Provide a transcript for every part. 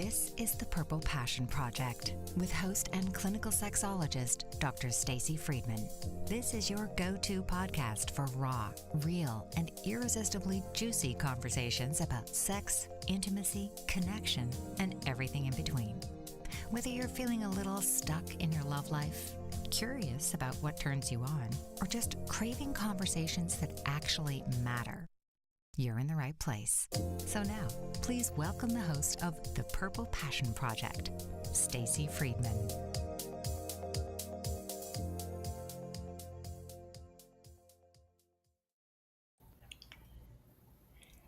This is the Purple Passion Project with host and clinical sexologist, Dr. Stacy Friedman. This is your go-to podcast for raw, real, and irresistibly juicy conversations about sex, intimacy, connection, and everything in between. Whether you're feeling a little stuck in your love life, curious about what turns you on, or just craving conversations that actually matter, you're in the right place. So now, please welcome the host of the Purple Passion Project, Stacy Friedman.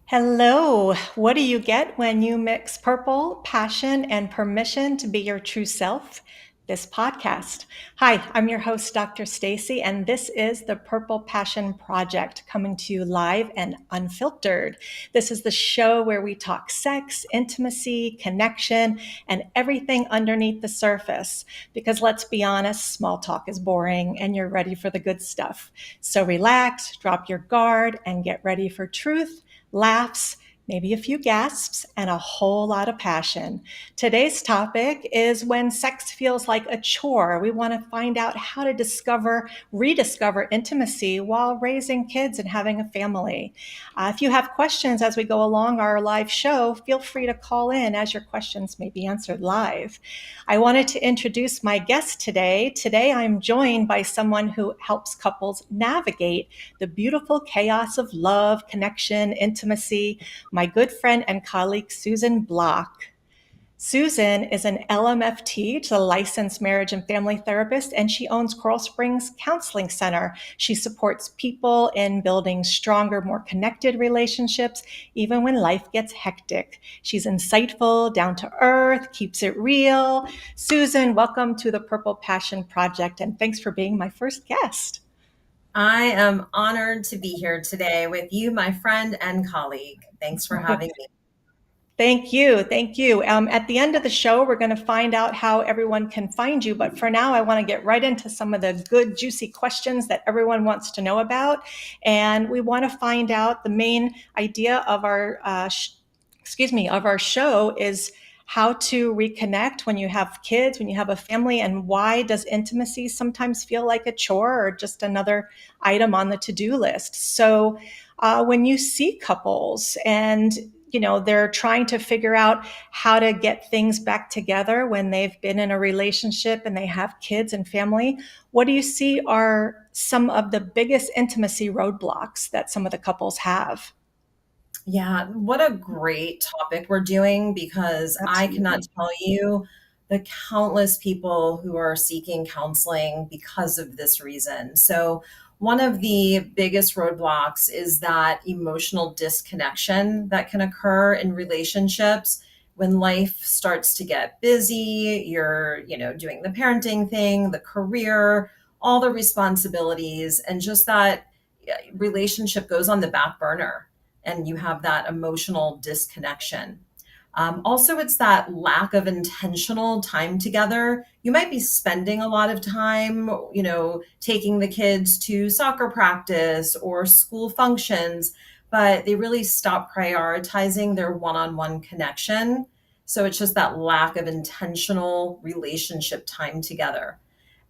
Hello. What do you get when you mix purple, passion, and permission to be your true self? This podcast. Hi, I'm your host, Dr. Stacy, and this is the Purple Passion Project coming to you live and unfiltered. This is the show where we talk sex, intimacy, connection, and everything underneath the surface. Because let's be honest, small talk is boring and you're ready for the good stuff. So relax, drop your guard, and get ready for truth, laughs, maybe a few gasps, and a whole lot of passion. Today's topic is when sex feels like a chore. We want to find out how to rediscover intimacy while raising kids and having a family. If you have questions as we go along our live show, feel free to call in as your questions may be answered live. I wanted to introduce my guest today. Today, I'm joined by someone who helps couples navigate the beautiful chaos of love, connection, intimacy, my good friend and colleague, Susan Block. Susan is an LMFT, a licensed marriage and family therapist, and she owns Coral Springs Counseling Center. She supports people in building stronger, more connected relationships, even when life gets hectic. She's insightful, down to earth, keeps it real. Susan, welcome to the Purple Passion Project, and thanks for being my first guest. I am honored to be here today with you, my friend and colleague. Thanks for having me. Thank you. Thank you. At the end of the show, we're going to find out how everyone can find you. But for now, I want to get right into some of the good, juicy questions that everyone wants to know about. And we want to find out the main idea of our, of our show is how to reconnect when you have kids, when you have a family, and why does intimacy sometimes feel like a chore or just another item on the to-do list? So when you see couples and they're trying to figure out how to get things back together when they've been in a relationship and they have kids and family, what do you see are some of the biggest intimacy roadblocks that some of the couples have? Yeah, what a great topic we're doing because I cannot tell you the countless people who are seeking counseling because of this reason. So, one of the biggest roadblocks is that emotional disconnection that can occur in relationships when life starts to get busy. You're, doing the parenting thing, the career, all the responsibilities, and just that relationship goes on the back burner and you have that emotional disconnection. Also, it's that lack of intentional time together. You might be spending a lot of time, taking the kids to soccer practice or school functions, but they really stop prioritizing their one-on-one connection. So it's just that lack of intentional relationship time together.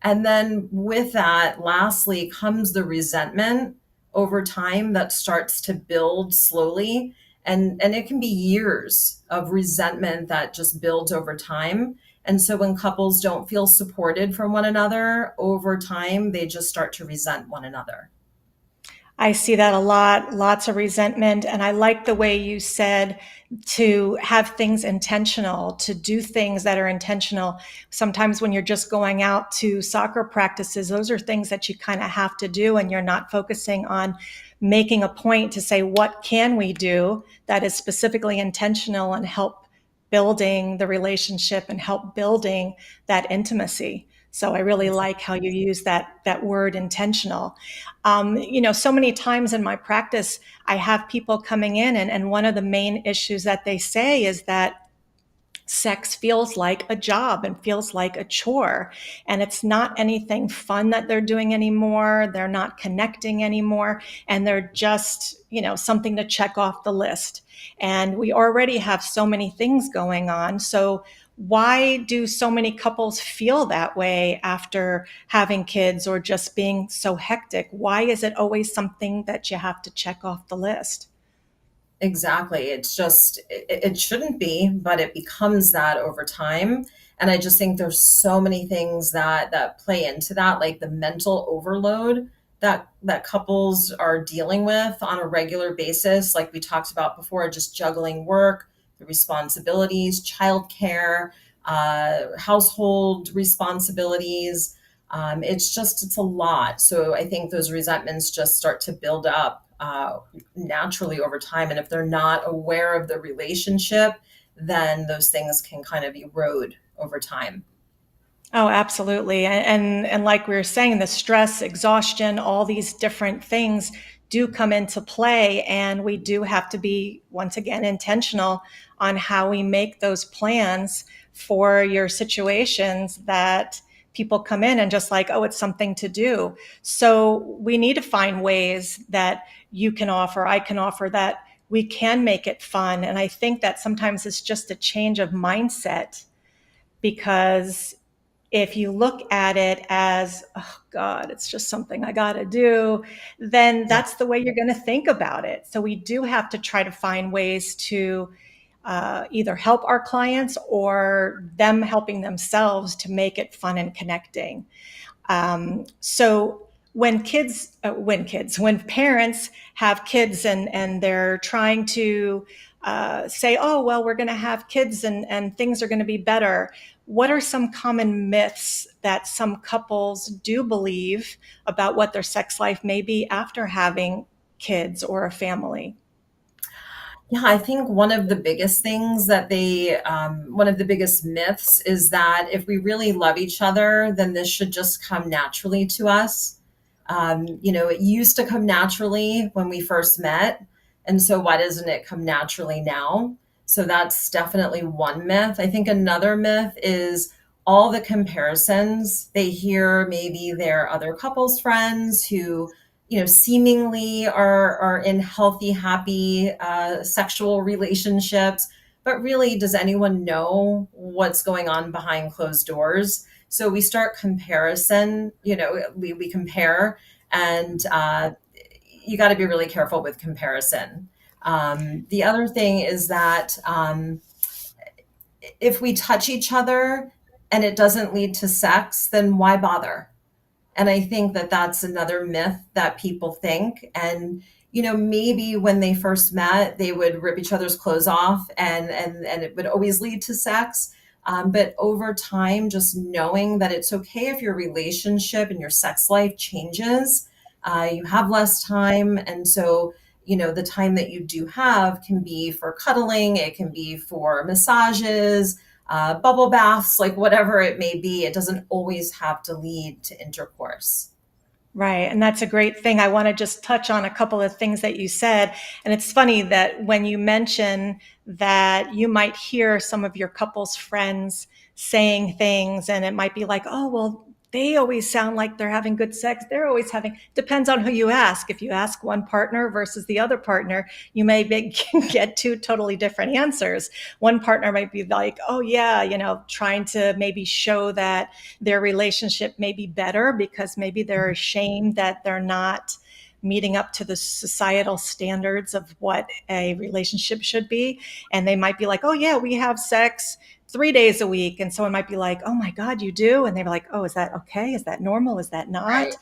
And then with that, lastly, comes the resentment over time that starts to build slowly. And it can be years of resentment that just builds over time. And so when couples don't feel supported from one another over time, they just start to resent one another. I see that a lot, lots of resentment. And I like the way you said to have things intentional, to do things that are intentional. Sometimes when you're just going out to soccer practices, those are things that you kind of have to do, and you're not focusing on making a point to say, what can we do that is specifically intentional and help building the relationship and help building that intimacy. So I really like how you use that word intentional. So many times in my practice, I have people coming in and one of the main issues that they say is that sex feels like a job and feels like a chore. And it's not anything fun that they're doing anymore. They're not connecting anymore. And they're just, something to check off the list. And we already have so many things going on. So why do so many couples feel that way after having kids or just being so hectic? Why is it always something that you have to check off the list? Exactly. It's just, it shouldn't be, but it becomes that over time. And I just think there's so many things that play into that, like the mental overload that couples are dealing with on a regular basis. Like we talked about before, just juggling work, the responsibilities, childcare, household responsibilities. It's a lot. So I think those resentments just start to build up naturally over time. And if they're not aware of the relationship, then those things can kind of erode over time. Oh, absolutely. And like we were saying, the stress, exhaustion, all these different things do come into play. And we do have to be, once again, intentional on how we make those plans for your situations that people come in and just like, oh, it's something to do. So we need to find ways that you can offer, I can offer, that we can make it fun. And I think that sometimes it's just a change of mindset, because if you look at it as, oh God, it's just something I got to do, then Yeah. that's the way you're going to think about it. So we do have to try to find ways to either help our clients or them helping themselves to make it fun and connecting. So when parents have kids and they're trying to say, oh, well, we're going to have kids and things are going to be better. What are some common myths that some couples do believe about what their sex life may be after having kids or a family? Yeah, I think one of the biggest myths is that if we really love each other, then this should just come naturally to us. It used to come naturally when we first met. And so why doesn't it come naturally now? So that's definitely one myth. I think another myth is all the comparisons they hear, maybe their other couples friends who seemingly are in healthy, happy sexual relationships. But really, does anyone know what's going on behind closed doors? So we start comparison, we compare, and you got to be really careful with comparison. The other thing is that if we touch each other and it doesn't lead to sex, then why bother? And I think that that's another myth that people think. And, maybe when they first met, they would rip each other's clothes off and it would always lead to sex. But over time, just knowing that it's okay if your relationship and your sex life changes, you have less time. And so, the time that you do have can be for cuddling, it can be for massages, bubble baths, like whatever it may be. It doesn't always have to lead to intercourse. Right. And that's a great thing. I want to just touch on a couple of things that you said. And it's funny that when you mention that you might hear some of your couple's friends saying things, and it might be like, oh, well, they always sound like they're having good sex. They're always having, depends on who you ask. If you ask one partner versus the other partner, you may get two totally different answers. One partner might be like, oh, yeah, trying to maybe show that their relationship may be better because maybe they're ashamed that they're not meeting up to the societal standards of what a relationship should be. And they might be like, oh, yeah, we have sex 3 days a week. And someone might be like, oh my God, you do? And they're like, oh, is that okay? Is that normal? Is that not? Right.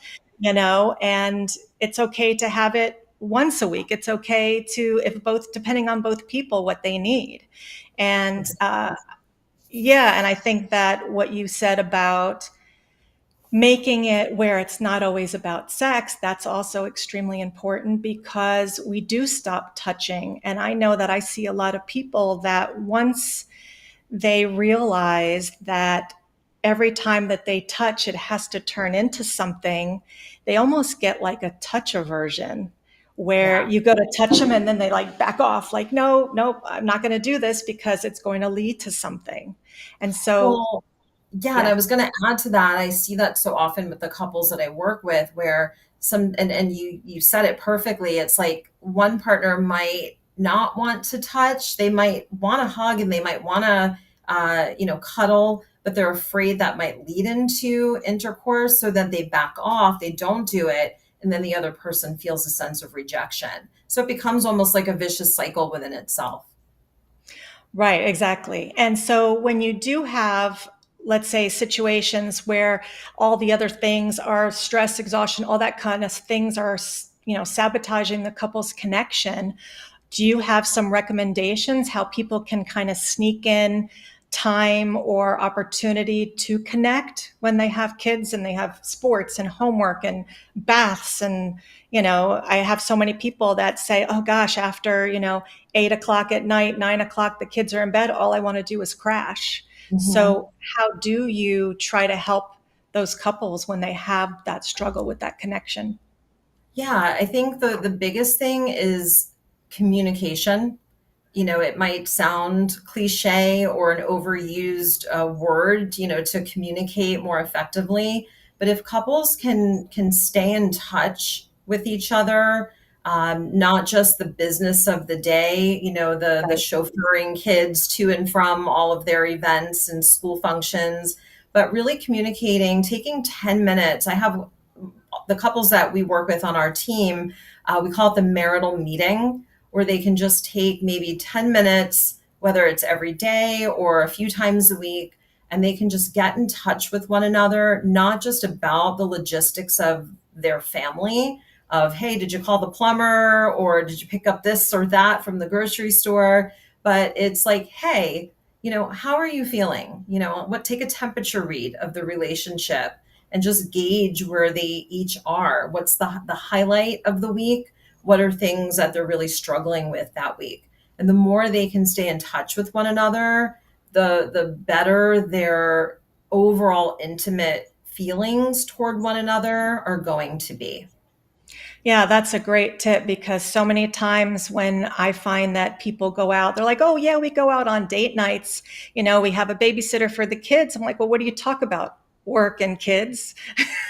And it's okay to have it once a week. It's okay to, if both, depending on both people, what they need. And yeah, and I think that what you said about making it where it's not always about sex, that's also extremely important, because we do stop touching. And I know that I see a lot of people that once they realize that every time that they touch, it has to turn into something, they almost get like a touch aversion, where Yeah. you go to touch them and then they like back off, like, no, nope, I'm not going to do this because it's going to lead to something. And so, Well, yeah, and I yeah, was going to add to that. I see that so often with the couples that I work with, where and you said it perfectly. It's like one partner might not want to touch, they might want to hug, and they might want to cuddle, but they're afraid that might lead into intercourse, so then they back off, they don't do it, and then the other person feels a sense of rejection. So it becomes almost like a vicious cycle within itself. right, exactly. And so when you do have, let's say, situations where all the other things are stress, exhaustion, all that kind of things are, sabotaging the couple's connection, do you have some recommendations how people can kind of sneak in time or opportunity to connect when they have kids and they have sports and homework and baths? And I have so many people that say, oh gosh, after 8 o'clock at night, 9 o'clock, the kids are in bed, all I want to do is crash. Mhm. So how do you try to help those couples when they have that struggle with that connection? Yeah, I think the biggest thing is communication. It might sound cliche or an overused word, to communicate more effectively. But if couples can stay in touch with each other, not just the business of the day, the Right. chauffeuring kids to and from all of their events and school functions, but really communicating, taking 10 minutes. I have the couples that we work with on our team, we call it the marital meeting, where they can just take maybe 10 minutes, whether it's every day or a few times a week, and they can just get in touch with one another, not just about the logistics of their family, of, hey, did you call the plumber or did you pick up this or that from the grocery store? But it's like, hey, how are you feeling? Take a temperature read of the relationship and just gauge where they each are. What's the highlight of the week? What are things that they're really struggling with that week? And the more they can stay in touch with one another, the better their overall intimate feelings toward one another are going to be. Yeah, that's a great tip because so many times when I find that people go out, they're like, oh, yeah, we go out on date nights. We have a babysitter for the kids. I'm like, well, what do you talk about? Work and kids.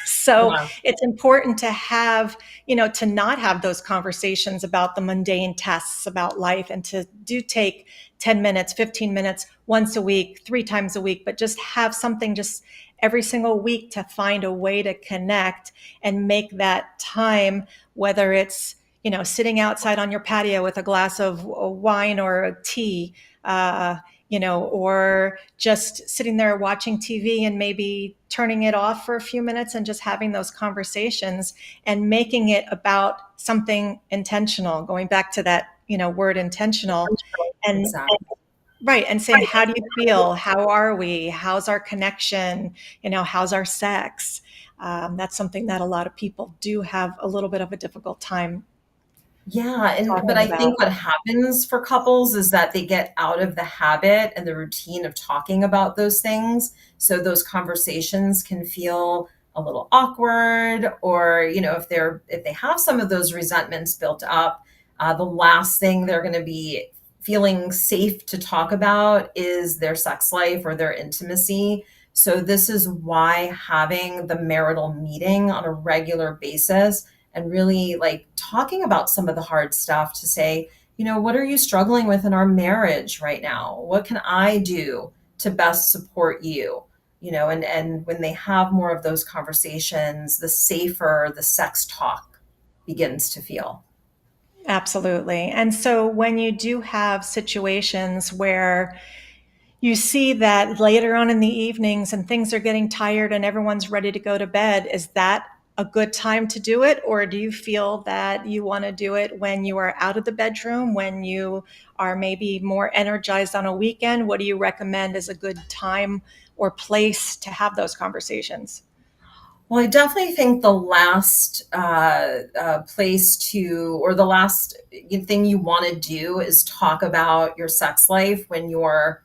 So Yeah. it's important to have, to not have those conversations about the mundane tasks about life and to do take 10 minutes, 15 minutes once a week, 3 times a week, but just have something just every single week to find a way to connect and make that time, whether it's sitting outside on your patio with a glass of wine or a tea, or just sitting there watching TV and maybe turning it off for a few minutes and just having those conversations and making it about something intentional, going back to that word intentional, and Exactly. right, and saying, how do you feel, how are we, how's our connection, how's our sex. That's something that a lot of people do have a little bit of a difficult time Yeah, but talking I about. think what happens for couples is that they get out of the habit and the routine of talking about those things. So those conversations can feel a little awkward, or if they have some of those resentments built up, the last thing they're going to be feeling safe to talk about is their sex life or their intimacy. So this is why having the marital meeting on a regular basis and really like talking about some of the hard stuff, to say, what are you struggling with in our marriage right now? What can I do to best support you? And when they have more of those conversations, the safer the sex talk begins to feel. Absolutely. And so when you do have situations where you see that later on in the evenings and things are getting tired and everyone's ready to go to bed, is that a good time to do it? Or do you feel that you want to do it when you are out of the bedroom, when you are maybe more energized on a weekend? What do you recommend as a good time or place to have those conversations? Well, I definitely think the last place to, or the last thing you want to do is talk about your sex life when you're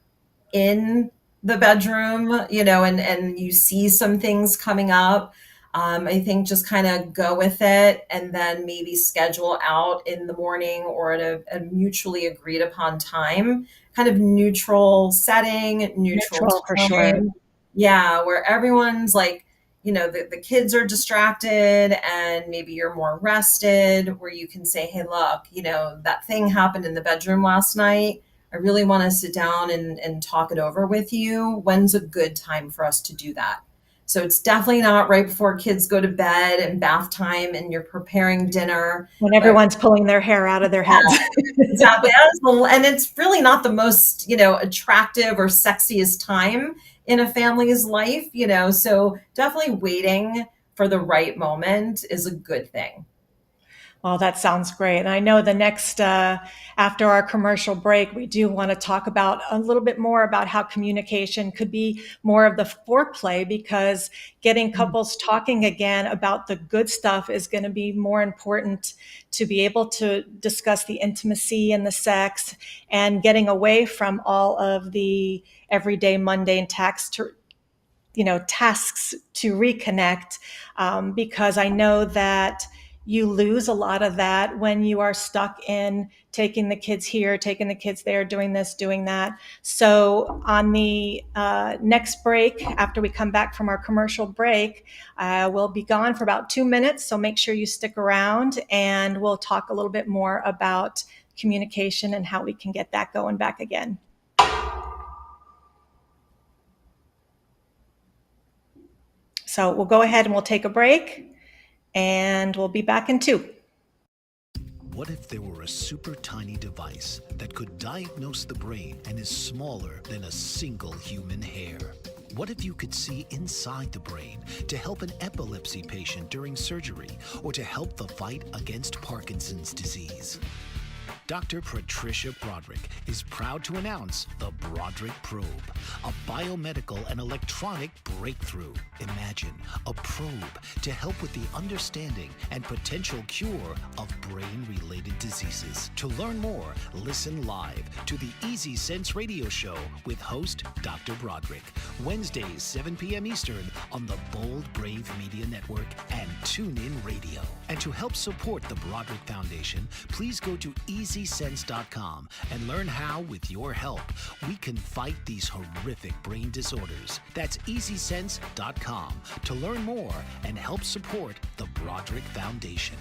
in the bedroom, and you see some things coming up. I think just kind of go with it and then maybe schedule out in the morning or at a mutually agreed upon time, kind of neutral setting, neutral Neutral for sure. time. Yeah, where everyone's like, the kids are distracted and maybe you're more rested, where you can say, hey, look, that thing happened in the bedroom last night. I really want to sit down and talk it over with you. When's a good time for us to do that? So it's definitely not right before kids go to bed and bath time and you're preparing dinner. When everyone's pulling their hair out of their heads. Exactly. And it's really not the most, attractive or sexiest time in a family's life, so definitely waiting for the right moment is a good thing. Well, that sounds great. And I know the next, after our commercial break, we do want to talk about a little bit more about how communication could be more of the foreplay, because getting couples talking again about the good stuff is going to be more important to be able to discuss the intimacy and the sex, and getting away from all of the everyday mundane tasks to reconnect, because I know that you lose a lot of that when you are stuck in taking the kids here, taking the kids there, doing this, doing that. So on the next break, after we come back from our commercial break, we'll be gone for about 2 minutes. So make sure you stick around and we'll talk a little bit more about communication and how we can get that going back again. So we'll go ahead and we'll take a break, and we'll be back in 2. What if there were a super tiny device that could diagnose the brain and is smaller than a single human hair? What if you could see inside the brain to help an epilepsy patient during surgery or to help the fight against Parkinson's disease? Dr. Patricia Broderick is proud to announce the Broderick Probe, a biomedical and electronic breakthrough. Imagine a probe to help with the understanding and potential cure of brain-related diseases. To learn more, listen live to the Easy Sense radio show with host Dr. Broderick, Wednesdays 7 p.m. Eastern on the Bold Brave Media Network and TuneIn Radio. And to help support the Broderick Foundation, please go to EasySense.com and learn how, with your help, we can fight these horrific brain disorders. That's EasySense.com to learn more and help support the Broderick Foundation.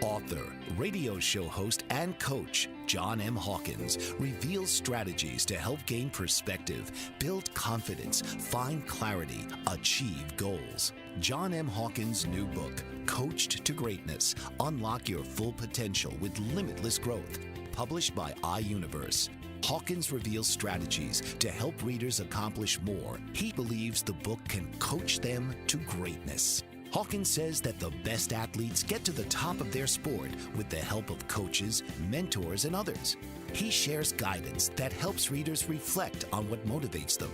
Author, radio show host, and coach John M. Hawkins reveals strategies to help gain perspective, build confidence, find clarity, achieve goals. John M. Hawkins' new book, Coached to Greatness, Unlock Your Full Potential with Limitless Growth, published by iUniverse. Hawkins reveals strategies to help readers accomplish more. He believes the book can coach them to greatness. Hawkins says that the best athletes get to the top of their sport with the help of coaches, mentors, and others. He shares guidance that helps readers reflect on what motivates them,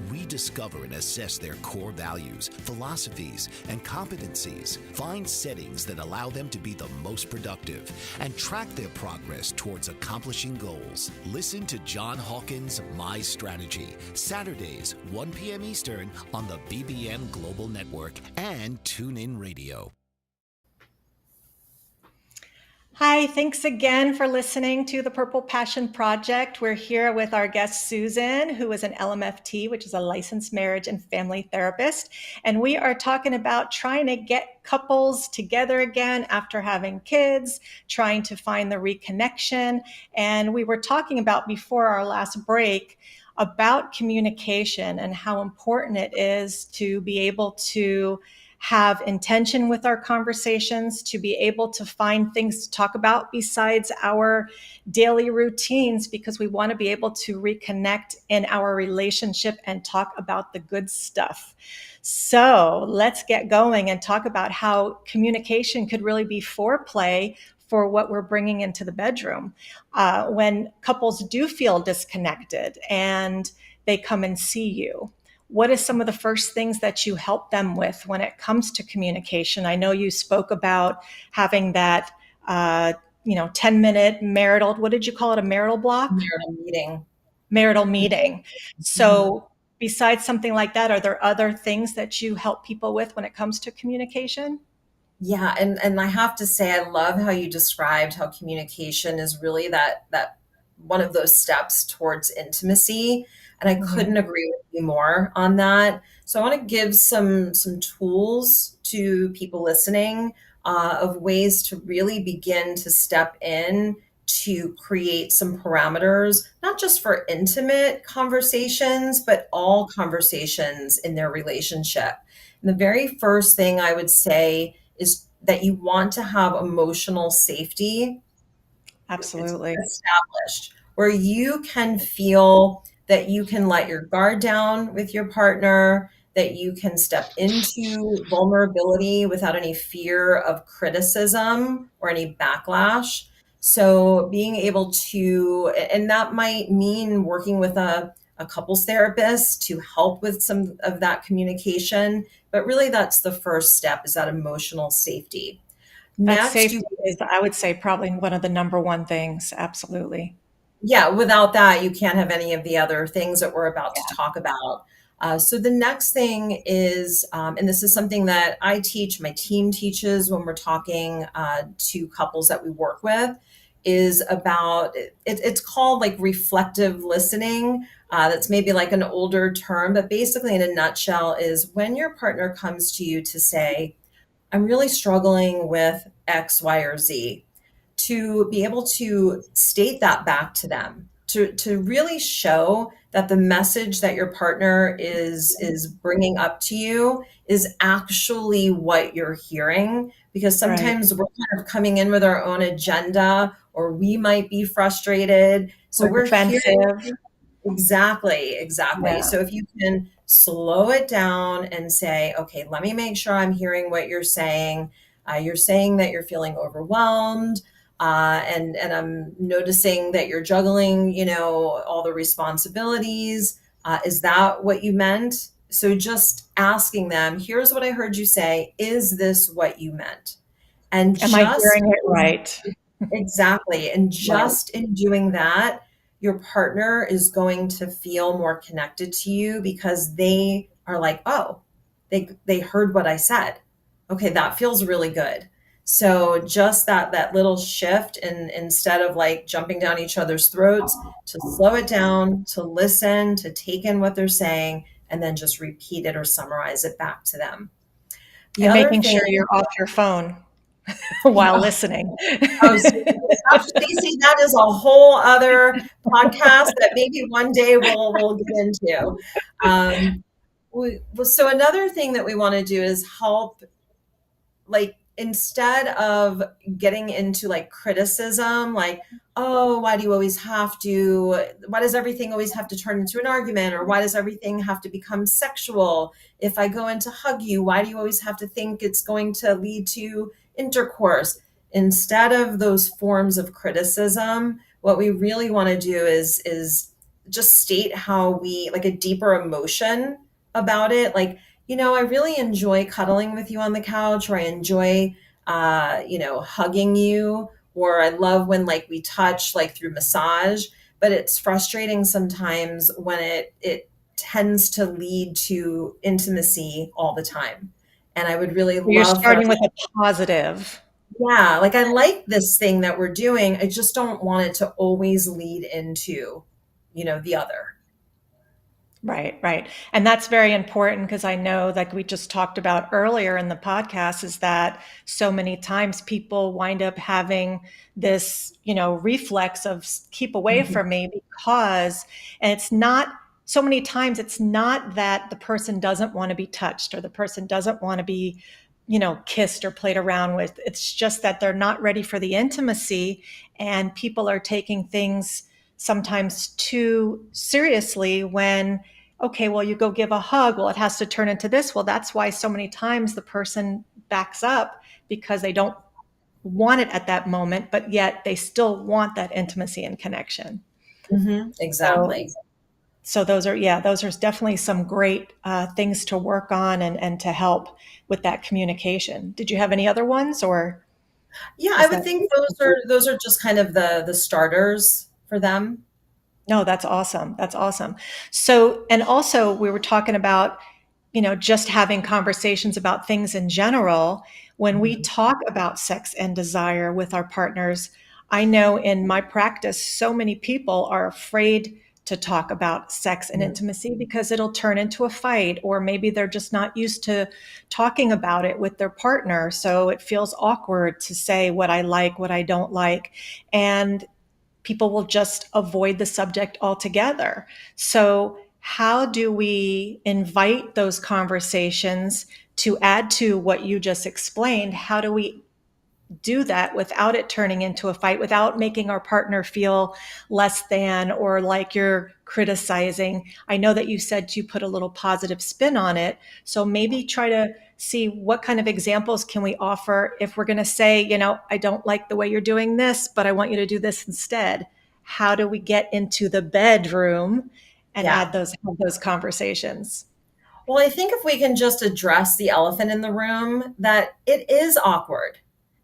rediscover and assess their core values, philosophies, and competencies, find settings that allow them to be the most productive, and track their progress towards accomplishing goals. Listen to John Hawkins' My Strategy, Saturdays, 1 p.m. Eastern on the BBM Global Network and TuneIn Radio. Hi, thanks again for listening to the Purple Passion Project. We're here with our guest, Susan, who is an LMFT, which is a licensed marriage and family therapist. And we are talking about trying to get couples together again after having kids, trying to find the reconnection. And we were talking about, before our last break, about communication and how important it is to be able to have intention with our conversations, to be able to find things to talk about besides our daily routines, because we want to be able to reconnect in our relationship and talk about the good stuff. So let's get going and talk about how communication could really be foreplay for what we're bringing into the bedroom. When couples do feel disconnected and they come and see you, what is some of the first things that you help them with when it comes to communication? I know you spoke about having that, 10-minute marital, what did you call it? A marital block? Marital meeting. Marital meeting. So besides something like that, are there other things that you help people with when it comes to communication? Yeah, and I have to say, I love how you described how communication is really that one of those steps towards intimacy, and I Mhm. couldn't agree with you more on that. So I want to give some tools to people listening, of ways to really begin to step in to create some parameters, not just for intimate conversations, but all conversations in their relationship. And the very first thing I would say is that you want to have emotional safety Absolutely. established where you can feel that you can let your guard down with your partner, that you can step into vulnerability without any fear of criticism or any backlash. So being able to, and that might mean working with a couples therapist to help with some of that communication. But really, that's the first step, is that emotional safety. That Next, you safety is, I would say, probably one of the number one things. Absolutely. yeah, without that, you can't have any of the other things that we're about to Yeah. talk about. So the next thing is, and this is something that I teach, my team teaches when we're talking to couples that we work with, is about it's called like reflective listening. That's maybe like an older term, but basically, in a nutshell, is when your partner comes to you to say, I'm really struggling with X, Y, or Z, to be able to state that back to them, to really show that the message that your partner is bringing up to you is actually what you're hearing, because Right. sometimes we're kind of coming in with our own agenda, or we might be frustrated, so Or we're hearing. defensive. Exactly, exactly. Yeah. So if you can slow it down and say, okay, let me make sure I'm hearing what you're saying. You're saying that you're feeling overwhelmed, and I'm noticing that you're juggling, all the responsibilities. Is that what you meant? So just asking them, here's what I heard you say. Is this what you meant? And Am I just hearing it right? exactly. And Right. just in doing that, your partner is going to feel more connected to you, because they are like, oh, they heard what I said. Okay, that feels really good. So just that little shift, and instead of like jumping down each other's throats, to slow it down, to listen, to take in what they're saying, and then just repeat it or summarize it back to them. The And other making thing, sure you're off your phone while listening. oh, Dr. Stacy, that is a whole other podcast that maybe one day we'll get into. So another thing that we want to do is help, like, instead of getting into like criticism, like, oh, why does everything always have to turn into an argument, or why does everything have to become sexual? If I go in to hug you, why do you always have to think it's going to lead to intercourse? Instead of those forms of criticism, what we really want to do is just state how we, like, a deeper emotion about it, like, I really enjoy cuddling with you on the couch, or I enjoy, hugging you, or I love when, like, we touch, like, through massage. But it's frustrating sometimes when it tends to lead to intimacy all the time. And I would really You're love for starting us, with a positive. yeah, like, I like this thing that we're doing. I just don't want it to always lead into, the other. Right, right. And that's very important because I know, like we just talked about earlier in the podcast, is that so many times people wind up having this, reflex of keep away Mhm. from me because, and it's not, so many times it's not that the person doesn't want to be touched or the person doesn't want to be, kissed or played around with. It's just that they're not ready for the intimacy, and people are taking things sometimes too seriously when, okay, well, you go give a hug. Well, it has to turn into this. Well, that's why so many times the person backs up, because they don't want it at that moment, but yet they still want that intimacy and connection. So, Exactly. so those are, yeah, those are definitely some great things to work on and to help with that communication. Did you have any other ones, or Yeah, I was would that? think those are just kind of the starters for them. No, that's awesome. That's awesome. So, and also we were talking about, just having conversations about things in general. When we Mhm. talk about sex and desire with our partners, I know in my practice, so many people are afraid to talk about sex and intimacy because it'll turn into a fight, or maybe they're just not used to talking about it with their partner. So it feels awkward to say what I like, what I don't like. And people will just avoid the subject altogether. So, how do we invite those conversations to add to what you just explained? How do we do that without it turning into a fight, without making our partner feel less than or like you're criticizing? I know that you said you put a little positive spin on it. So maybe try to see what kind of examples can we offer if we're going to say, I don't like the way you're doing this, but I want you to do this instead. How do we get into the bedroom and Yeah. have those conversations? Well, I think if we can just address the elephant in the room, that it is awkward.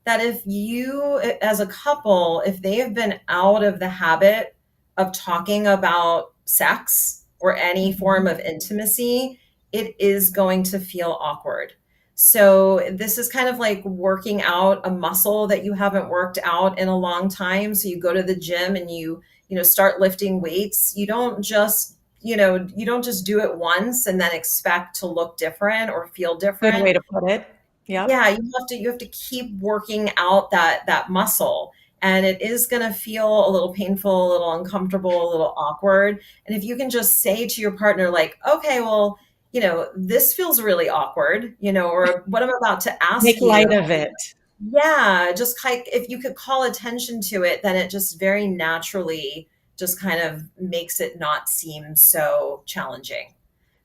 That if you, as a couple, if they have been out of the habit of talking about sex or any form of intimacy, it is going to feel awkward. So, this is kind of like working out a muscle that you haven't worked out in a long time. So, you go to the gym and you start lifting weights. You don't just do it once and then expect to look different or feel Good different. way to put it. Yep. Yeah, you have to keep working out that muscle, and it is going to feel a little painful, a little uncomfortable, a little awkward. And if you can just say to your partner like, okay, well, this feels really awkward, or what I'm about to ask Make you. light of it. Yeah, just if you could call attention to it, then it just very naturally just kind of makes it not seem so challenging.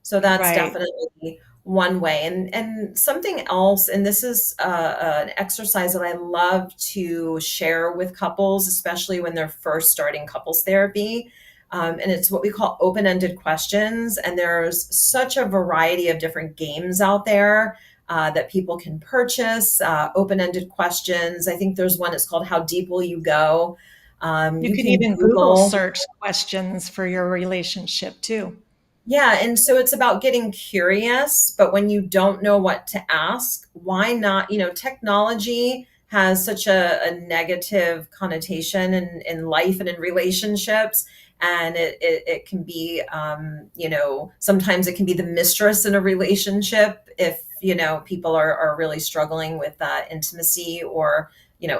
So that's Right. definitely one way. And something else, and this is an exercise that I love to share with couples, especially when they're first starting couples therapy. And it's what we call open-ended questions. And there's such a variety of different games out there that people can purchase, open-ended questions. I think there's one, it's called How Deep Will You Go? You You could can even Google Google. search questions for your relationship too. Yeah, and so it's about getting curious, but when you don't know what to ask, why not? Technology has such a negative connotation in life and in relationships. And it can be, sometimes it can be the mistress in a relationship if, people are really struggling with intimacy or,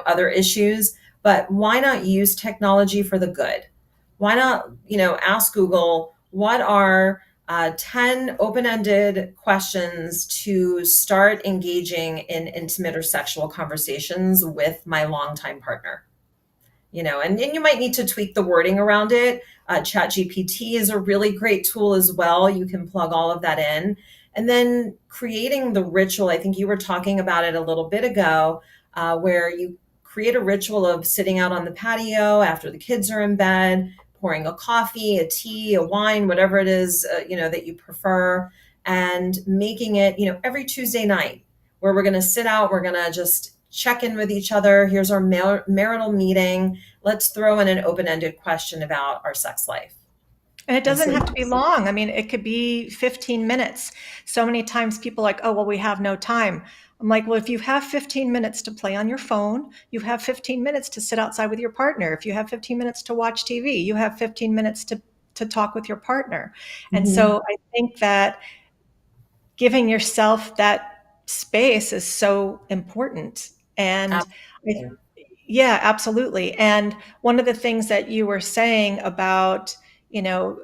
other issues. But why not use technology for the good? Why not, ask Google, what are 10 open-ended questions to start engaging in intimate or sexual conversations with my longtime partner? And you might need to tweak the wording around it. ChatGPT is a really great tool as well. You can plug all of that in. And then creating the ritual, I think you were talking about it a little bit ago, where you create a ritual of sitting out on the patio after the kids are in bed, pouring a coffee, a tea, a wine, whatever it is, that you prefer, and making it, every Tuesday night where we're going to sit out, we're going to just check in with each other. Here's our marital meeting. Let's throw in an open-ended question about our sex life. And it And doesn't so, have to be long. I mean, it could be 15 minutes. So many times people are like, oh, well, we have no time. I'm like, well, if you have 15 minutes to play on your phone, you have 15 minutes to sit outside with your partner. If you have 15 minutes to watch TV, you have 15 minutes to talk with your partner. And mhm, so I think that giving yourself that space is so important. And I, absolutely. yeah, absolutely. And one of the things that you were saying about, you know,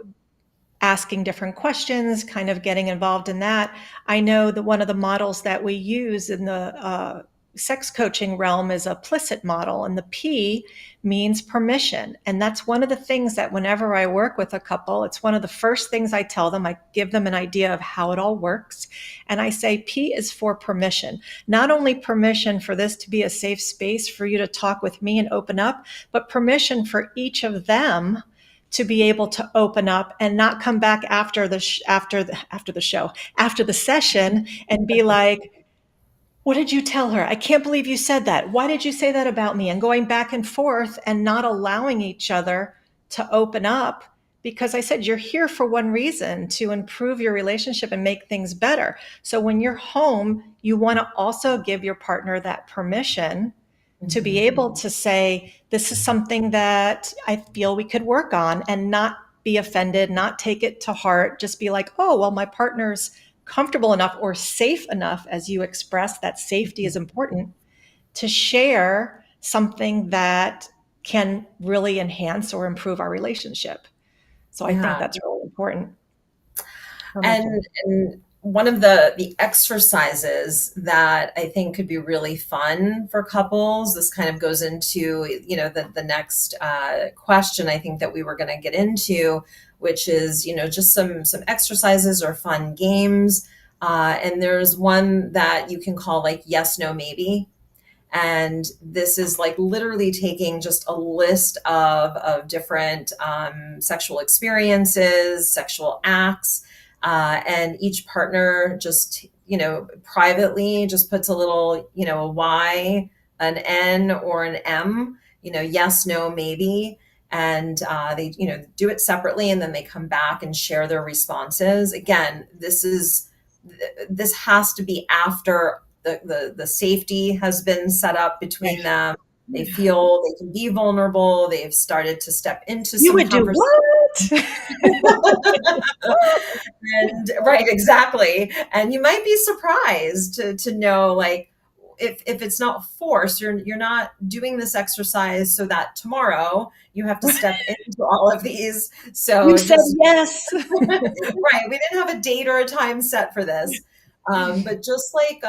asking different questions, kind of getting involved in that. I know that one of the models that we use in the sex coaching realm is a plicit model, and the P means permission. And that's one of the things that whenever I work with a couple, it's one of the first things I tell them. I give them an idea of how it all works. And I say, P is for permission. Not only permission for this to be a safe space for you to talk with me and open up, but permission for each of them to be able to open up and not come back after the session and be like, what did you tell her? I can't believe you said that. Why did you say that about me? And going back and forth and not allowing each other to open up because I said you're here for one reason, to improve your relationship and make things better. So when you're home, you want to also give your partner that permission to be able to say, this is something that I feel we could work on, and not be offended, not take it to heart, just be like, oh, well, my partner's comfortable enough or safe enough, as you express, that safety is important, to share something that can really enhance or improve our relationship. So I think Yeah. that's really important. And one of the exercises that I think could be really fun for couples, this kind of goes into, the next question I think that we were going to get into, which is, just some exercises or fun games. And there's one that you can call like yes, no, maybe. And this is like literally taking just a list of different sexual experiences, sexual acts, and each partner just, privately just puts a little, a Y, an N, or an M, yes, no, maybe. And they, do it separately, and then they come back and share their responses. Again, this has to be after the safety has been set up between them. They feel they can be vulnerable. They've started to step into You some would do conversation. what? And right, exactly. And you might be surprised to know, like, if it's not forced, you're not doing this exercise so that tomorrow you have to step into all of these. So You said yes. right, we didn't have a date or a time set for this. But just like,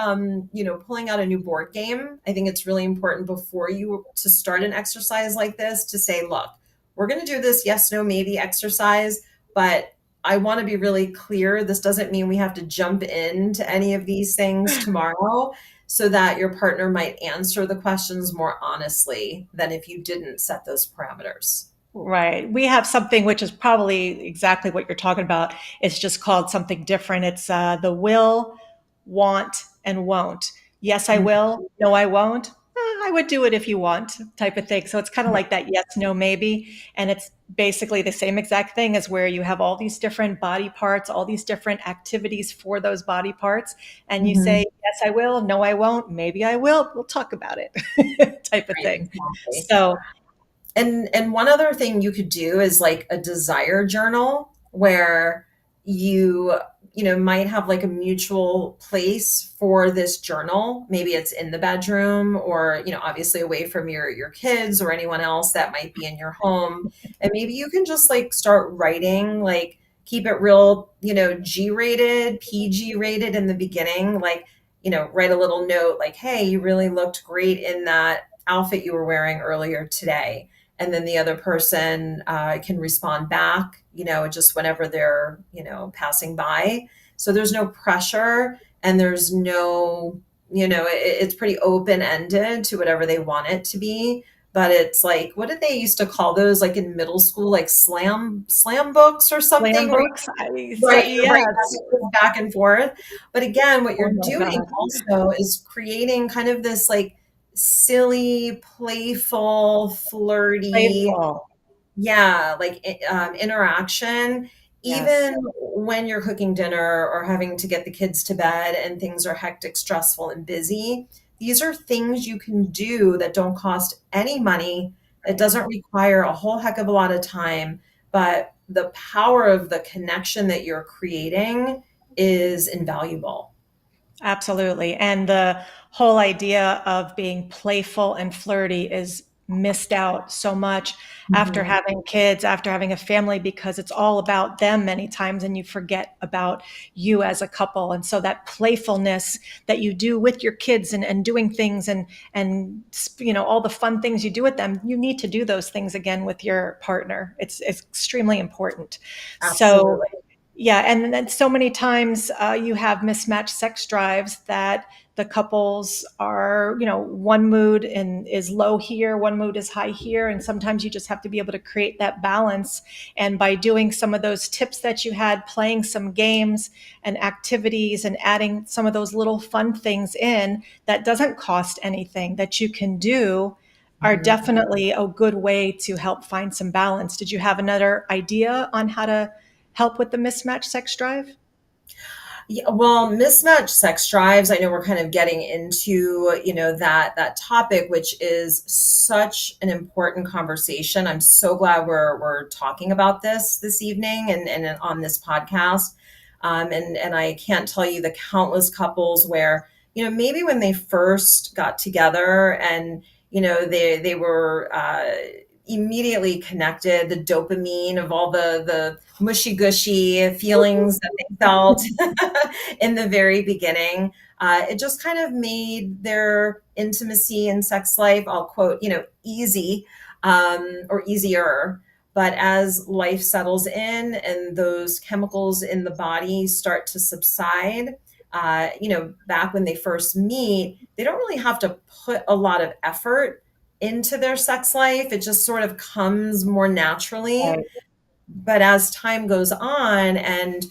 pulling out a new board game, I think it's really important before you to start an exercise like this to say, look, we're going to do this yes, no, maybe exercise, but I want to be really clear. This doesn't mean we have to jump into any of these things tomorrow, so that your partner might answer the questions more honestly than if you didn't set those parameters. Right. We have something which is probably exactly what you're talking about. It's just called something different. It's the will, want, and won't. Yes, I will. No, I won't. I would do it if you want, type of thing. So it's kind of like that yes, no, maybe. And it's basically the same exact thing as where you have all these different body parts, all these different activities for those body parts. And you say, yes, I will. No, I won't. Maybe I will. We'll talk about it, type of Right, thing. exactly. So And one other thing you could do is like a desire journal, where you might have like a mutual place for this journal. Maybe it's in the bedroom, or obviously away from your kids or anyone else that might be in your home. And maybe you can just like start writing, like keep it real, G-rated, PG-rated in the beginning, like, write a little note like, hey, you really looked great in that outfit you were wearing earlier today. And then the other person can respond back, just whenever they're, passing by. So there's no pressure, and there's no, it's pretty open ended to whatever they want it to be. But it's like, what did they used to call those, like in middle school, like slam books or something? slam books, Right, you're right, yes. back and forth. But again, what Oh you're my doing God. also is creating kind of this like silly, playful, flirty, Playful. yeah, like interaction, Yes. even when you're cooking dinner or having to get the kids to bed and things are hectic, stressful, and busy. These are things you can do that don't cost any money. It doesn't require a whole heck of a lot of time, but the power of the connection that you're creating is invaluable. Absolutely. And the whole idea of being playful and flirty is missed out so much after Mhm. having kids, after having a family, because it's all about them many times and you forget about you as a couple. And so that playfulness that you do with your kids, and doing things, and all the fun things you do with them, you need to do those things again with your partner. It's extremely important. So Absolutely. yeah, and then so many times you have mismatched sex drives, that the couples are, one mood and is low here, one mood is high here, and sometimes you just have to be able to create that balance. And by doing some of those tips that you had, playing some games and activities, and adding some of those little fun things in that doesn't cost anything, that you can do are definitely a good way to help find some balance. Did you have another idea on how to help with the mismatched sex drive? Yeah, well, mismatched sex drives, I know we're kind of getting into, that topic, which is such an important conversation. I'm so glad we're talking about this evening and on this podcast. And I can't tell you the countless couples where, maybe when they first got together and, they were immediately connected, the dopamine of all the mushy gushy feelings that they felt in the very beginning. It just kind of made their intimacy and sex life, I'll quote, easy, or easier. But as life settles in and those chemicals in the body start to subside, back when they first meet, they don't really have to put a lot of effort into their sex life. It just sort of comes more naturally. Right. But as time goes on and,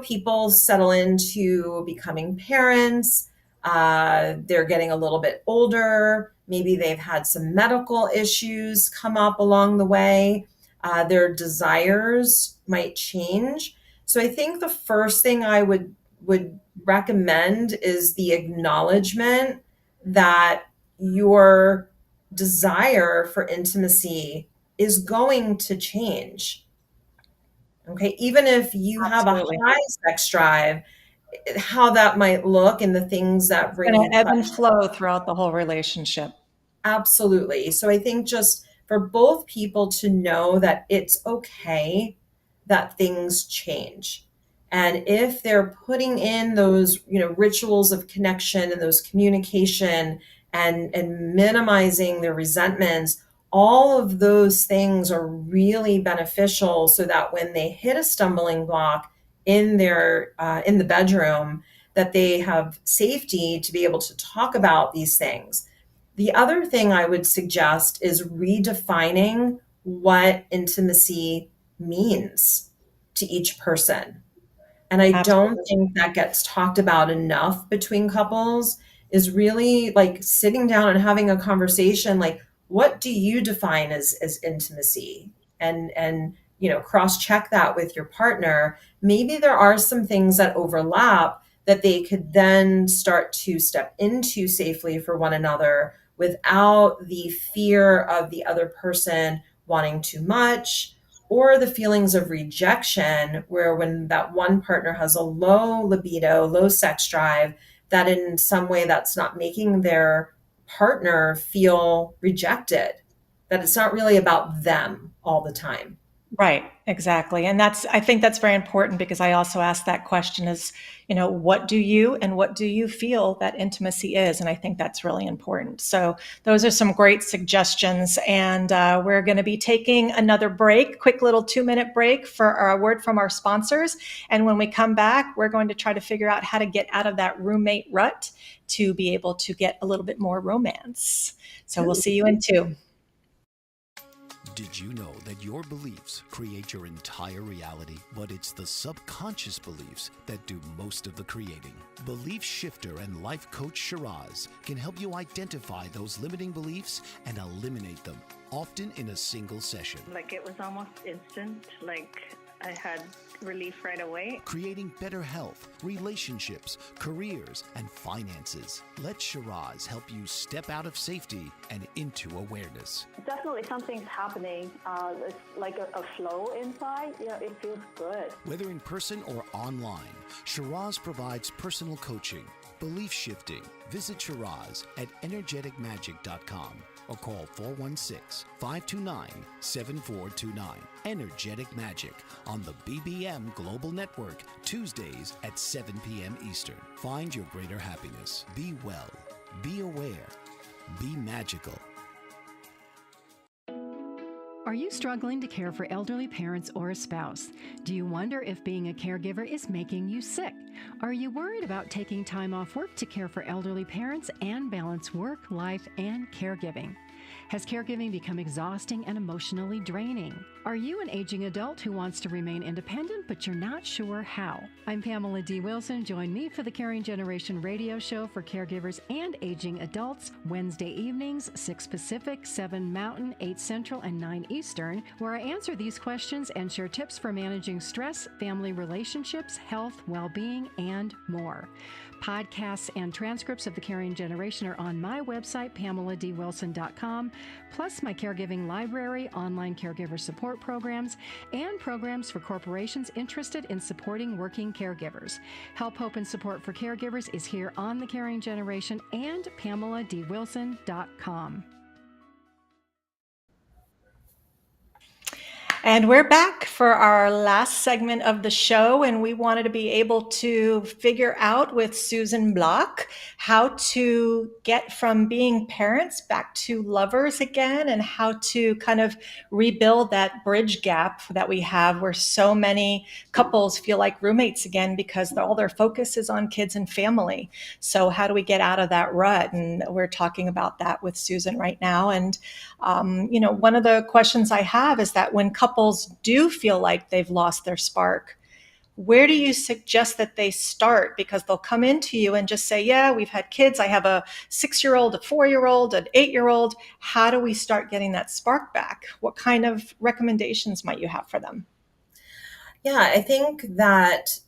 people settle into becoming parents, they're getting a little bit older. Maybe they've had some medical issues come up along the way. Their desires might change. So I think the first thing I would recommend is the acknowledgement that your desire for intimacy is going to change. Okay, even if you have a Absolutely. high sex drive, how that might look and the things that It's bring going you to ebb pleasure. and flow throughout the whole relationship. Absolutely. So I think just for both people to know that it's okay that things change. And if they're putting in those, rituals of connection and those communication and minimizing their resentments, all of those things are really beneficial so that when they hit a stumbling block in the bedroom, that they have safety to be able to talk about these things. The other thing I would suggest is redefining what intimacy means to each person. And I don't Absolutely. think that gets talked about enough between couples, is really like sitting down and having a conversation like, what do you define as intimacy? And cross check that with your partner. Maybe there are some things that overlap that they could then start to step into safely for one another without the fear of the other person wanting too much, or the feelings of rejection, where when that one partner has a low libido, low sex drive, that in some way that's not making their partner feel rejected, that it's not really about them all the time. Right, exactly. And I think that's very important because I also ask that question is, what do you and what do you feel that intimacy is? And I think that's really important. So those are some great suggestions. And we're going to be taking another break, quick little 2-minute break for a word from our sponsors. And when we come back, we're going to try to figure out how to get out of that roommate rut to be able to get a little bit more romance. So we'll see you in 2. Did you know that your beliefs create your entire reality? But it's the subconscious beliefs that do most of the creating. Belief shifter and life coach Shiraz can help you identify those limiting beliefs and eliminate them, often in a single session. Like it was almost instant, like I had relief right away. Creating better health, relationships, careers, and finances. Let Shiraz help you step out of safety and into awareness. Definitely something's happening. It's like a flow inside. It feels good. Whether in person or online, Shiraz provides personal coaching, belief shifting. Visit Shiraz at energeticmagic.com or call 416-529-7429. Energetic Magic on the BBM Global Network, Tuesdays at 7 p.m. Eastern. Find your greater happiness. Be well. Be aware. Be magical. Are you struggling to care for elderly parents or a spouse? Do you wonder if being a caregiver is making you sick? Are you worried about taking time off work to care for elderly parents and balance work, life, and caregiving? Has caregiving become exhausting and emotionally draining? Are you an aging adult who wants to remain independent, but you're not sure how? I'm Pamela D. Wilson. Join me for the Caring Generation radio show for caregivers and aging adults, Wednesday evenings, 6 Pacific, 7 Mountain, 8 Central, and 9 Eastern, where I answer these questions and share tips for managing stress, family relationships, health, well-being, and more. Podcasts and transcripts of the Caring Generation are on my website, PamelaDWilson.com, plus my caregiving library, online caregiver support programs, and programs for corporations interested in supporting working caregivers. Help, hope, and support for caregivers is here on the Caring Generation and PamelaDWilson.com. And we're back for our last segment of the show, and we wanted to be able to figure out with Susan Block how to get from being parents back to lovers again, and how to kind of rebuild that bridge gap that we have where so many couples feel like roommates again because all their focus is on kids and family. So how do we get out of that rut? And we're talking about that with Susan right now. And one of the questions I have is that when couples do feel like they've lost their spark, where do you suggest that they start? Because they'll come into you and just say, yeah, we've had kids. I have a 6-year-old, a 4-year-old, an 8-year-old. How do we start getting that spark back? What kind of recommendations might you have for them? Yeah, I think that,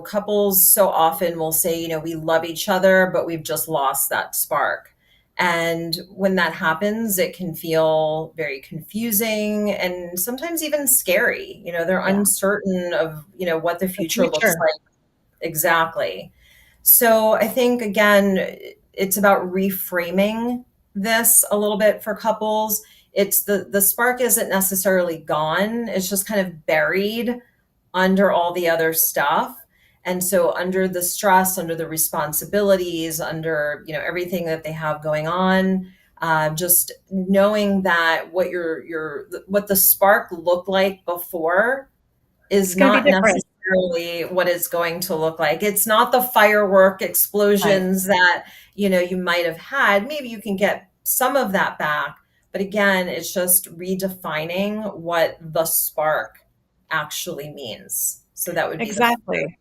couples so often will say, we love each other, but we've just lost that spark. And when that happens, it can feel very confusing and sometimes even scary. They're uncertain of, what the future looks like. Exactly. So I think, again, it's about reframing this a little bit for couples. It's the spark isn't necessarily gone. It's just kind of buried under all the other stuff. And so under the stress, under the responsibilities, under, everything that they have going on, just knowing that what what the spark looked like before is not necessarily what it's going to look like. It's not the firework explosions that, you might have had. Maybe you can get some of that back. But again, it's just redefining what the spark actually means. So that would be exactly.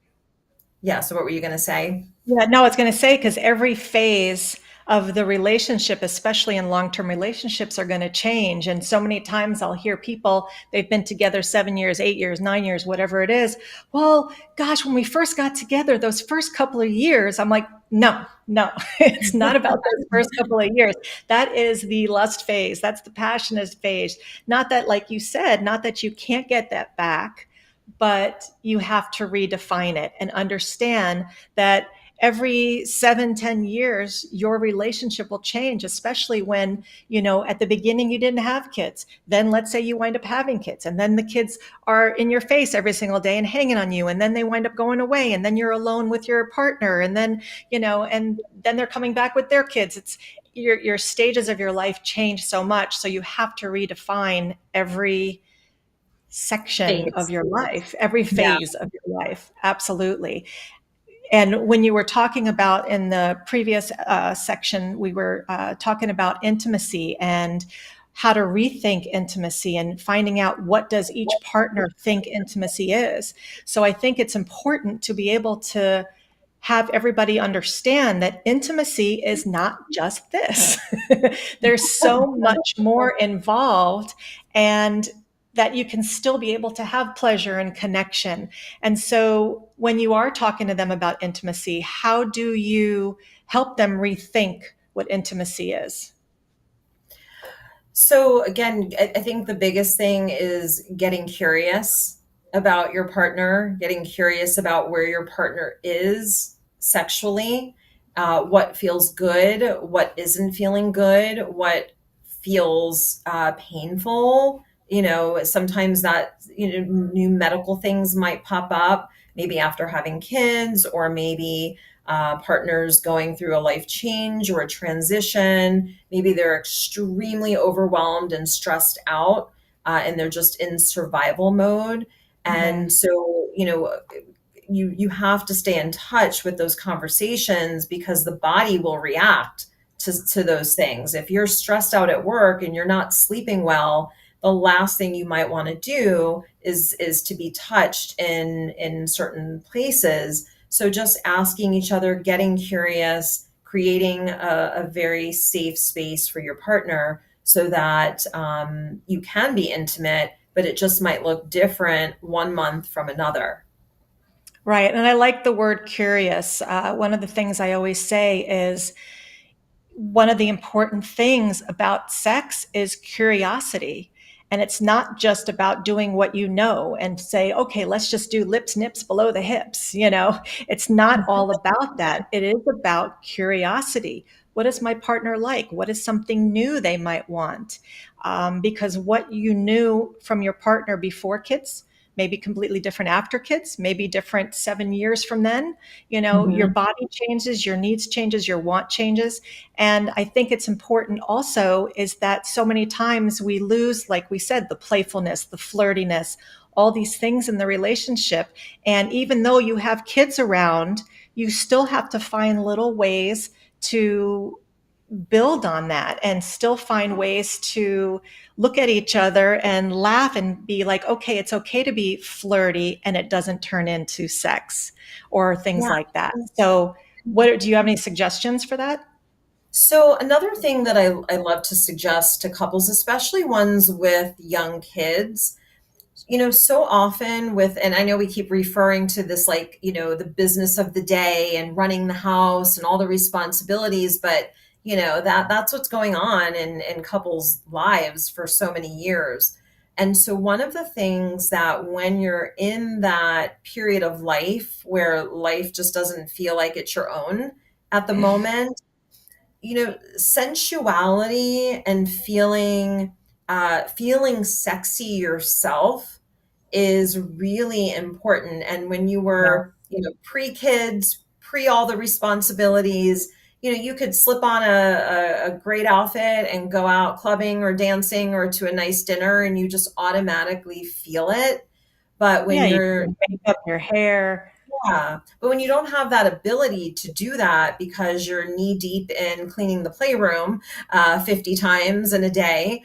Yeah. So what were you going to say? Yeah, no, I was going to say, because every phase of the relationship, especially in long-term relationships, are going to change. And so many times I'll hear people, they've been together 7 years, 8 years, 9 years, whatever it is. Well, gosh, when we first got together, those first couple of years, I'm like, no, it's not about those first couple of years. That is the lust phase. That's the passionate phase. Not that, like you said, not that you can't get that back, but you have to redefine it and understand that every 7-10 years, your relationship will change, especially when, at the beginning you didn't have kids. Then let's say you wind up having kids, and then the kids are in your face every single day and hanging on you. And then they wind up going away, and then you're alone with your partner. And then, and then they're coming back with their kids. It's your stages of your life change so much. So you have to redefine every section of your life, every phase of your life. Absolutely. And when you were talking about in the previous section, we were talking about intimacy and how to rethink intimacy and finding out what does each partner think intimacy is. So I think it's important to be able to have everybody understand that intimacy is not just this. There's so much more involved, and that you can still be able to have pleasure and connection. And so when you are talking to them about intimacy, how do you help them rethink what intimacy is? So again, I think the biggest thing is getting curious about your partner, getting curious about where your partner is sexually, what feels good, what isn't feeling good, what feels painful. Sometimes that, new medical things might pop up, maybe after having kids, or maybe partners going through a life change or a transition. Maybe they're extremely overwhelmed and stressed out, and they're just in survival mode. And so, you have to stay in touch with those conversations, because the body will react to those things. If you're stressed out at work and you're not sleeping well, the last thing you might want to do is to be touched in certain places. So just asking each other, getting curious, creating a very safe space for your partner so that you can be intimate, but it just might look different one month from another. Right. And I like the word curious. One of the things I always say is one of the important things about sex is curiosity. And it's not just about doing what you know and say, okay, let's just do lips, nips below the hips. It's not all about that. It is about curiosity. What is my partner like? What is something new they might want? Because what you knew from your partner before kids may be completely different after kids, maybe different 7 years from then. Your body changes, your needs changes, your want changes. And I think it's important also is that so many times we lose, like we said, the playfulness, the flirtiness, all these things in the relationship. And even though you have kids around, you still have to find little ways to build on that and still find ways to look at each other and laugh and be like, okay, it's okay to be flirty and it doesn't turn into sex or things Yeah. like that. So do you have any suggestions for that? So another thing that I love to suggest to couples, especially ones with young kids, so often and I know we keep referring to this, like, the business of the day and running the house and all the responsibilities, but that's what's going on in couples' lives for so many years. And so one of the things that when you're in that period of life where life just doesn't feel like it's your own at the moment, sensuality and feeling sexy yourself is really important. And when you were, pre-kids, pre all the responsibilities, you could slip on a great outfit and go out clubbing or dancing or to a nice dinner and you just automatically feel it. But when You you're can make up your hair. Yeah, but when you don't have that ability to do that because you're knee deep in cleaning the playroom 50 times in a day,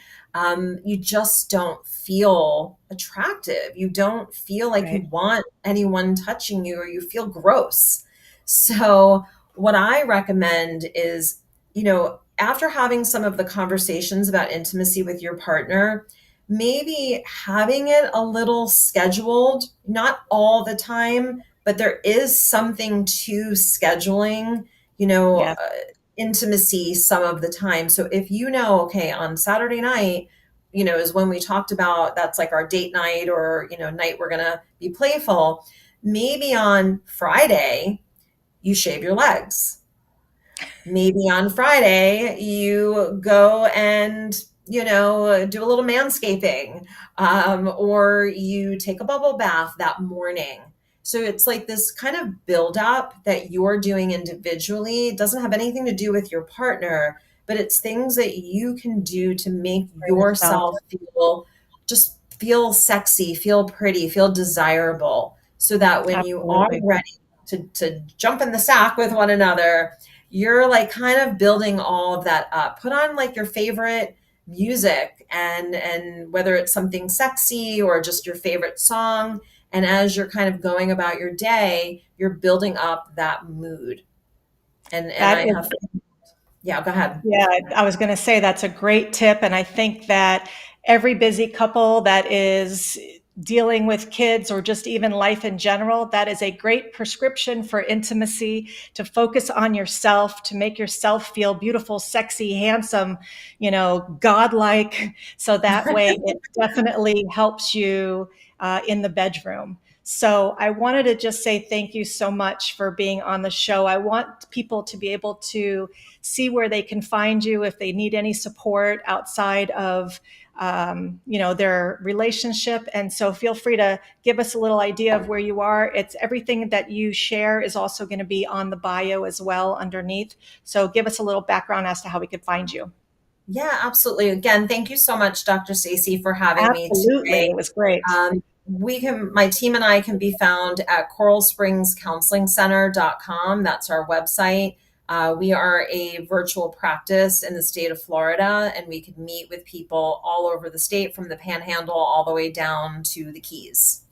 you just don't feel attractive. You don't feel like you Right. want anyone touching you, or you feel gross. So what I recommend is, after having some of the conversations about intimacy with your partner, maybe having it a little scheduled, not all the time, but there is something to scheduling, Yes. intimacy some of the time. So if okay, on Saturday night, is when we talked about that's like our date night or, night we're going to be playful. Maybe on Friday, you shave your legs. Maybe on Friday, you go and, do a little manscaping, or you take a bubble bath that morning. So it's like this kind of buildup that you're doing individually. It doesn't have anything to do with your partner, but it's things that you can do to make For yourself. yourself feel sexy, feel pretty, feel desirable, so that when you are Absolutely. ready to jump in the sack with one another, you're like kind of building all of that up. Put on like your favorite music and whether it's something sexy or just your favorite song. And as you're kind of going about your day, you're building up that mood. And That I is, have, yeah, go ahead. yeah, I was going to say that's a great tip. And I think that every busy couple that is dealing with kids or just even life in general, that is a great prescription for intimacy, to focus on yourself, to make yourself feel beautiful, sexy, handsome, godlike. So that way it definitely helps you in the bedroom. So I wanted to just say thank you so much for being on the show. I want people to be able to see where they can find you if they need any support outside of their relationship. And so feel free to give us a little idea of where you are. It's everything that you share is also going to be on the bio as well underneath. So give us a little background as to how we could find you. Yeah, absolutely. Again, thank you so much, Dr. Stacy, for having me Absolutely. today. It was great. My team and I can be found at coralspringscounselingcenter.com. That's our website. We are a virtual practice in the state of Florida, and we could meet with people all over the state, from the Panhandle all the way down to the Keys.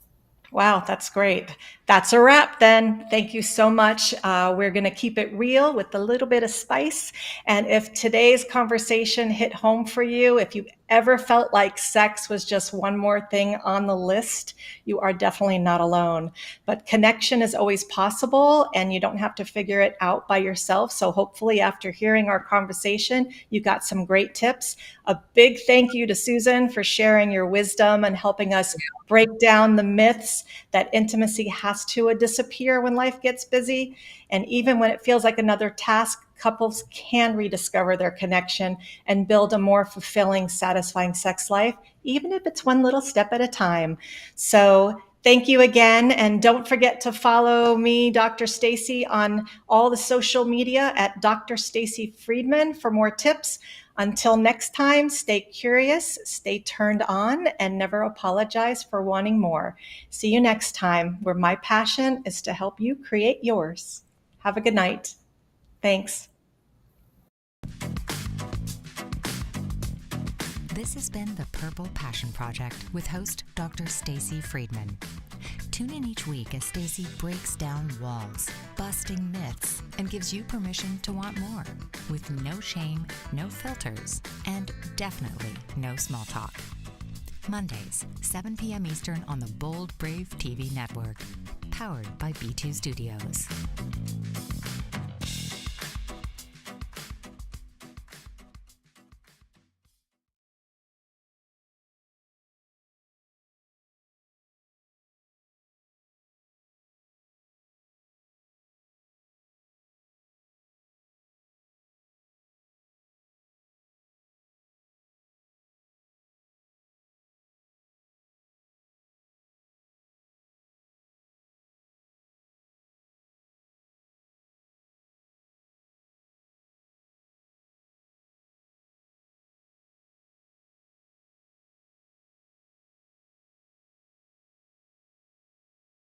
Wow, that's great. That's a wrap then. Thank you so much. We're going to keep it real with a little bit of spice. And if today's conversation hit home for you, if you ever felt like sex was just one more thing on the list, you are definitely not alone. But connection is always possible, and you don't have to figure it out by yourself. So hopefully after hearing our conversation, you got some great tips. A big thank you to Susan for sharing your wisdom and helping us break down the myths that intimacy has to disappear when life gets busy. And even when it feels like another task, couples can rediscover their connection and build a more fulfilling, satisfying sex life, even if it's one little step at a time. So thank you again. And don't forget to follow me, Dr. Stacy, on all the social media at Dr. Stacy Friedman for more tips. Until next time, stay curious, stay turned on, and never apologize for wanting more. See you next time, where my passion is to help you create yours. Have a good night. Thanks. This has been the Purple Passion Project with host Dr. Stacy Friedman. Tune in each week as Stacy breaks down walls, busting myths, and gives you permission to want more, with no shame, no filters, and definitely no small talk. Mondays, 7 p.m. Eastern on the Bold Brave TV network, powered by B2 Studios.